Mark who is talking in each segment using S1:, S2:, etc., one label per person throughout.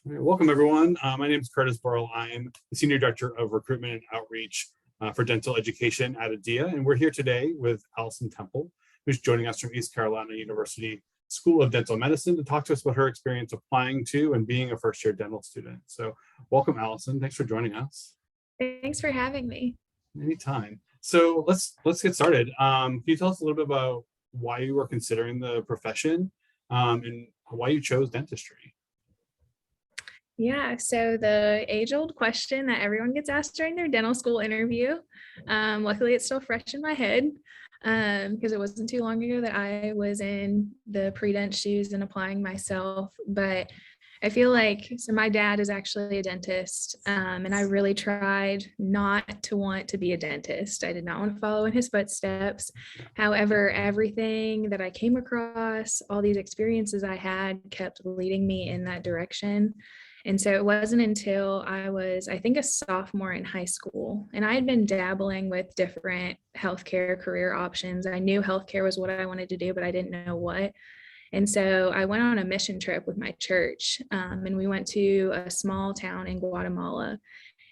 S1: All right, welcome, everyone. My name is Curtis Burrell. I'm the Senior Director of Recruitment and Outreach for Dental Education at ADEA, and we're here today with Allison Temple, who's joining us from East Carolina University School of Dental Medicine to talk to us about her experience applying to and being a first-year dental student. So welcome, Allison. Thanks for joining us.
S2: Thanks for having me.
S1: Anytime. So let's get started. Can you tell us a little bit about why you were considering the profession and why you chose dentistry?
S2: Yeah, so the age-old question that everyone gets asked during their dental school interview, luckily it's still fresh in my head because it wasn't too long ago that I was in the pre-dent shoes and applying myself. But I feel like, so my dad is actually a dentist, and I really tried not to want to be a dentist. I did not want to follow in his footsteps. However, everything that I came across, all these experiences I had kept leading me in that direction. And so it wasn't until I was, I think, a sophomore in high school, and I had been dabbling with different healthcare career options. I knew healthcare was what I wanted to do, but I didn't know what. And so I went on a mission trip with my church, and we went to a small town in Guatemala,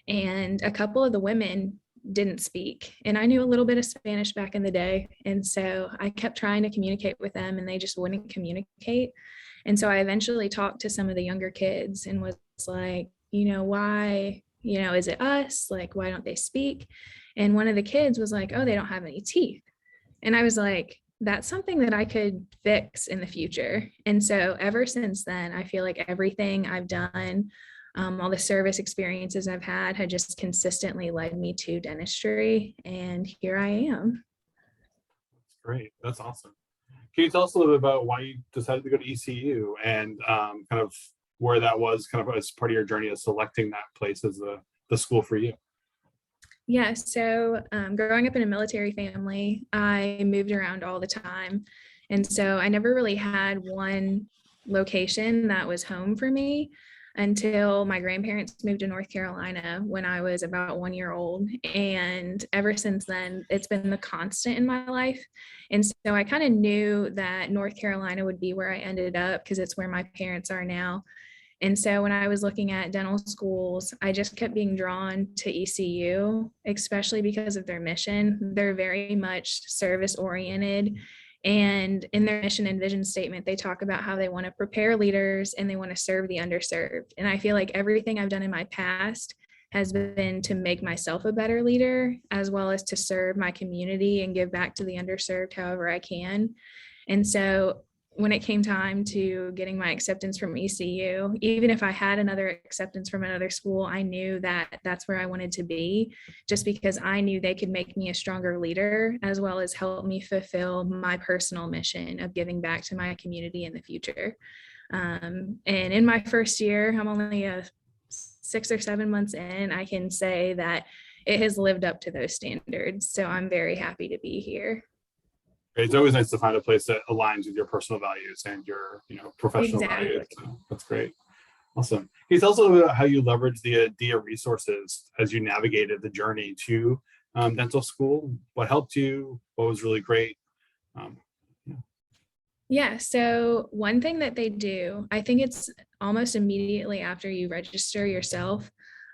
S2: and a couple of the women didn't speak. And I knew a little bit of Spanish back in the day. And so I kept trying to communicate with them, and they just wouldn't communicate. And so I eventually talked to some of the younger kids and was like, why, is it us? Like, why don't they speak? And one of the kids was like, oh, they don't have any teeth. And I was like, that's something that I could fix in the future. And so ever since then, I feel like everything I've done, all the service experiences I've had just consistently led me to dentistry. And here I am.
S1: That's great. That's awesome. Can you tell us a little bit about why you decided to go to ECU and kind of where that was kind of as part of your journey of selecting that place as the school for you?
S2: Yeah, so growing up in a military family, I moved around all the time. And so I never really had one location that was home for me until my grandparents moved to North Carolina when I was about 1 year old. And ever since then, it's been the constant in my life. And so I kind of knew that North Carolina would be where I ended up because it's where my parents are now. And so when I was looking at dental schools, I just kept being drawn to ECU, especially because of their mission. They're very much service oriented. And in their mission and vision statement, they talk about how they want to prepare leaders and they want to serve the underserved. And I feel like everything I've done in my past has been to make myself a better leader, as well as to serve my community and give back to the underserved however I can. And so when it came time to getting my acceptance from ECU, even if I had another acceptance from another school, I knew that that's where I wanted to be, just because I knew they could make me a stronger leader, as well as help me fulfill my personal mission of giving back to my community in the future. And in my first year, I'm only 6 or 7 months in, I can say that it has lived up to those standards. So I'm very happy to be here.
S1: It's always nice to find a place that aligns with your personal values and your professional values. So that's great. Awesome. Can you tell us a little bit about how you leverage the ADEA resources as you navigated the journey to dental school? What helped you? What was really great?
S2: Yeah, so one thing that they do, I think it's almost immediately after you register yourself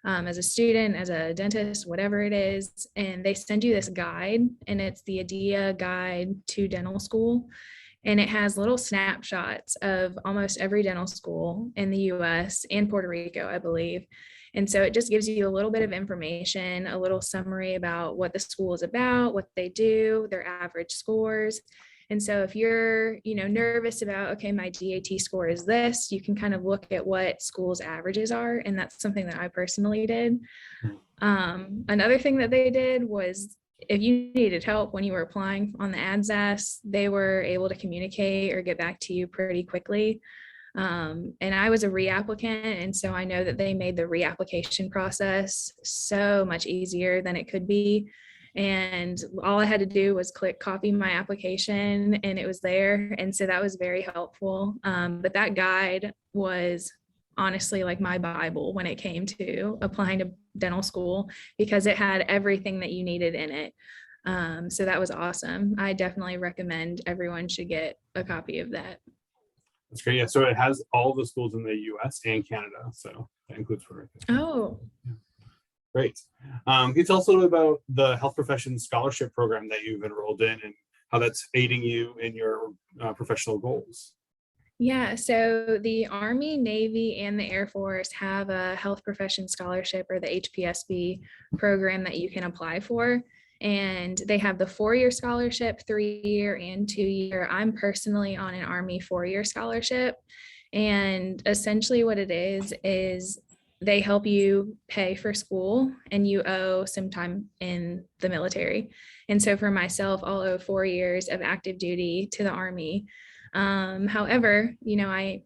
S2: as a student, as a dentist, whatever it is, and they send you this guide, and it's the ADEA Guide to Dental School. And it has little snapshots of almost every dental school in the US and Puerto Rico, I believe. And so it just gives you a little bit of information, a little summary about what the school is about, what they do, their average scores. And so if you're, nervous about, okay, my DAT score is this, you can kind of look at what schools' averages are. And that's something that I personally did. Another thing that they did was if you needed help when you were applying on the ADSAS, they were able to communicate or get back to you pretty quickly. And I was a reapplicant, and so I know that they made the reapplication process so much easier than it could be. And all I had to do was click copy my application and it was there. And so that was very helpful. But that guide was honestly like my Bible when it came to applying to dental school, because it had everything that you needed in it. So that was awesome. I definitely recommend everyone should get a copy of that.
S1: That's great. Yeah, so it has all the schools in the US and Canada. So that includes Puerto Rico.
S2: Oh,
S1: Great. Can you tell us a little bit about the health profession scholarship program that you've enrolled in and how that's aiding you in your professional goals?
S2: yeah. So the Army, Navy, and the Air Force have a health profession scholarship, or the HPSB program, that you can apply for. And they have the 4-year scholarship, 3-year, and 2-year. I'm personally on an Army 4-year scholarship. And essentially, what it is they help you pay for school and you owe some time in the military. And so for myself, I'll owe 4 years of active duty to the Army. However, I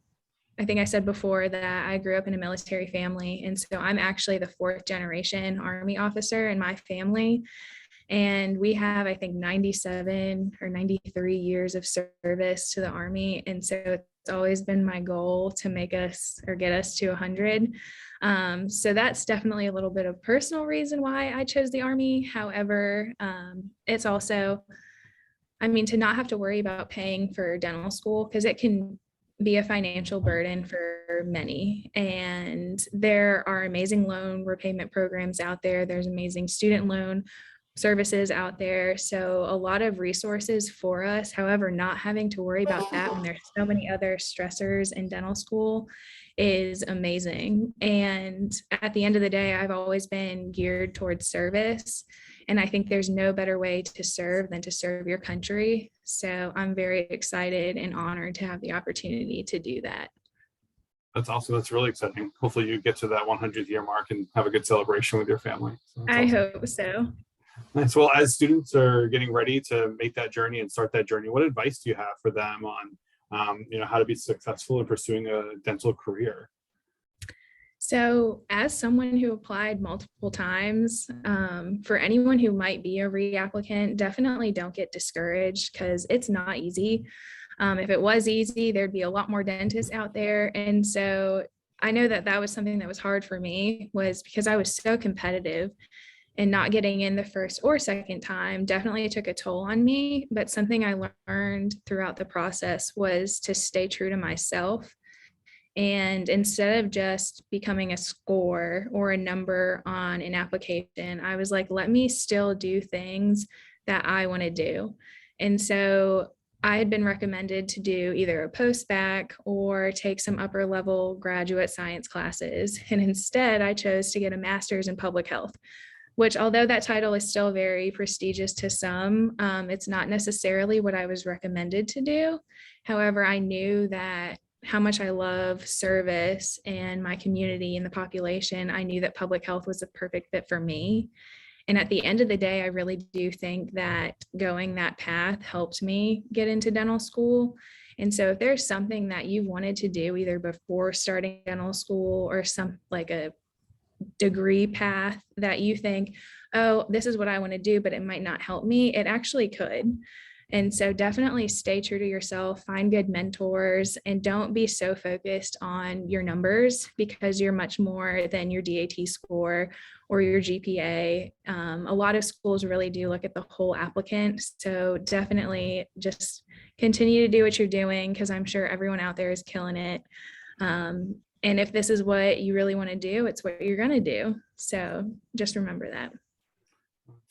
S2: think I said before that I grew up in a military family. And so I'm actually the 4th generation Army officer in my family. And we have, I think, 97 or 93 years of service to the Army. And so it's always been my goal to make us or get us to 100. So that's definitely a little bit of personal reason why I chose the Army. However, it's also, to not have to worry about paying for dental school, because it can be a financial burden for many. And there are amazing loan repayment programs out there. There's amazing student loan services out there. So a lot of resources for us. However, not having to worry about that when there's so many other stressors in dental school is amazing. And at the end of the day, I've always been geared towards service. And I think there's no better way to serve than to serve your country. So I'm very excited and honored to have the opportunity to do that.
S1: That's awesome. That's really exciting. Hopefully you get to that 100th year mark and have a good celebration with your family. So
S2: I
S1: awesome.
S2: hope so.
S1: Nice. Well, as students are getting ready to make that journey and start that journey, what advice do you have for them on, how to be successful in pursuing a dental career?
S2: So, as someone who applied multiple times, for anyone who might be a reapplicant, definitely don't get discouraged, because it's not easy. If it was easy, there'd be a lot more dentists out there. And so I know that that was something that was hard for me, was because I was so competitive, and not getting in the first or second time definitely took a toll on me. But something I learned throughout the process was to stay true to myself. And instead of just becoming a score or a number on an application, I was like, let me still do things that I want to do. And so I had been recommended to do either a post-bac or take some upper level graduate science classes. And instead, I chose to get a master's in public health, which, although that title is still very prestigious to some, it's not necessarily what I was recommended to do. However, I knew that how much I love service and my community and the population, I knew that public health was a perfect fit for me. And at the end of the day, I really do think that going that path helped me get into dental school. And so if there's something that you wanted to do either before starting dental school or some like a degree path that you think, oh, this is what I want to do, but it might not help me, it actually could. And so definitely stay true to yourself, find good mentors, and don't be so focused on your numbers, because you're much more than your DAT score or your GPA. A lot of schools really do look at the whole applicant. So definitely just continue to do what you're doing, because I'm sure everyone out there is killing it. And if this is what you really want to do, it's what you're going to do. So just remember that.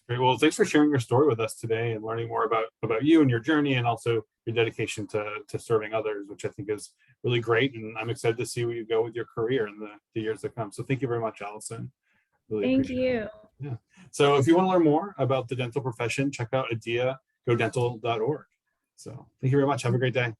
S1: Great. Well, thanks for sharing your story with us today and learning more about you and your journey, and also your dedication to serving others, which I think is really great. And I'm excited to see where you go with your career in the years to come. So thank you very much, Allison. Really
S2: Thank
S1: appreciate
S2: you.
S1: it. Yeah. So if you want to learn more about the dental profession, check out ADEA, godental.org. So thank you very much. Have a great day.